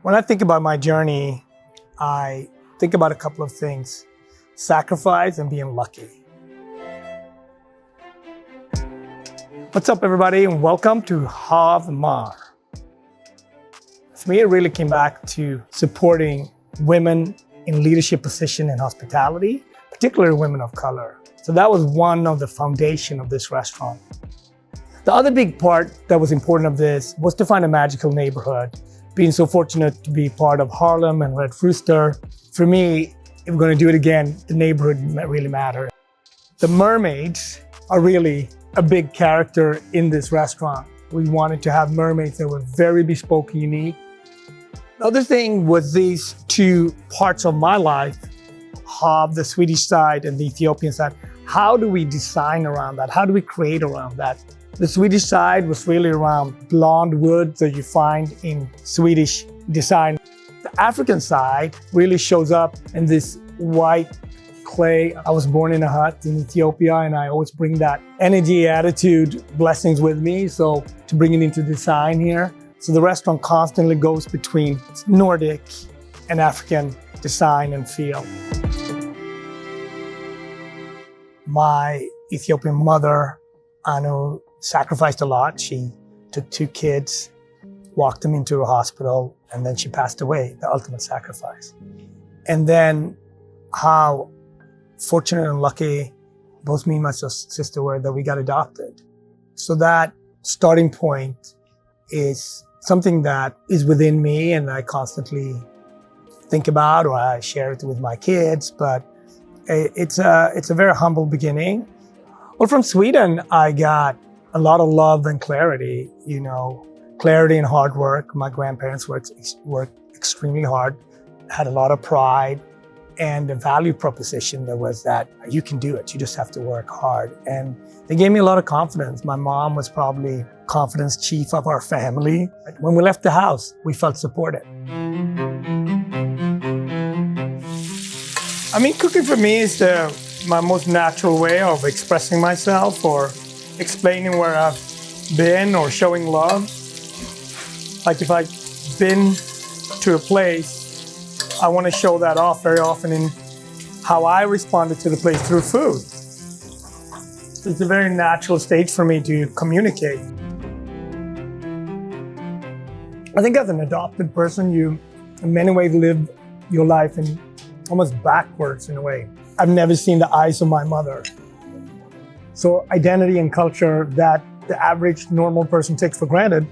When I think about my journey, I think about a couple of things: sacrifice and being lucky. What's up, everybody, and welcome to Hav Mar. For me, it really came back to supporting women in leadership position in hospitality, particularly women of color. So that was one of the foundation of this restaurant. The other big part that was important of this was to find a magical neighborhood. Being so fortunate to be part of Harlem and Red Rooster, for me, if we're going to do it again, the neighborhood really mattered. The mermaids are really a big character in this restaurant. We wanted to have mermaids that were very bespoke and unique. The other thing was these two parts of my life, Hav, the Swedish side, and the Ethiopian side. How do we design around that? How do we create around that? The Swedish side was really around blonde wood that you find in Swedish design. The African side really shows up in this white clay. I was born in a hut in Ethiopia, and I always bring that energy, attitude, blessings with me. So to bring it into design here. So the restaurant constantly goes between Nordic and African design and feel. My Ethiopian mother, Anu, sacrificed a lot. She took two kids, walked them into a hospital, and then she passed away, the ultimate sacrifice. And then how fortunate and lucky both me and my sister were that we got adopted. So that starting point is something that is within me and I constantly think about, or I share it with my kids, but it's a very humble beginning. Well, from Sweden, I got a lot of love and clarity, clarity and hard work. My grandparents worked extremely hard, had a lot of pride, and the value proposition that was that you can do it, you just have to work hard. And they gave me a lot of confidence. My mom was probably confidence chief of our family. When we left the house, we felt supported. Cooking for me is my most natural way of expressing myself or explaining where I've been or showing love. Like if I've been to a place, I want to show that off very often in how I responded to the place through food. It's a very natural stage for me to communicate. I think as an adopted person, you in many ways live your life in almost backwards in a way. I've never seen the eyes of my mother. So identity and culture that the average normal person takes for granted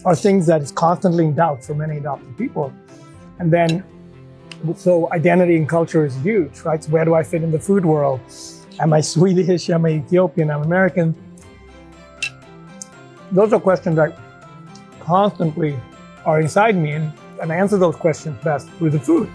are things that is constantly in doubt for many adopted people. And then, so identity and culture is huge, right? So where do I fit in the food world? Am I Swedish? Am I Ethiopian? Am I American? Those are questions that constantly are inside me, and I answer those questions best through the food.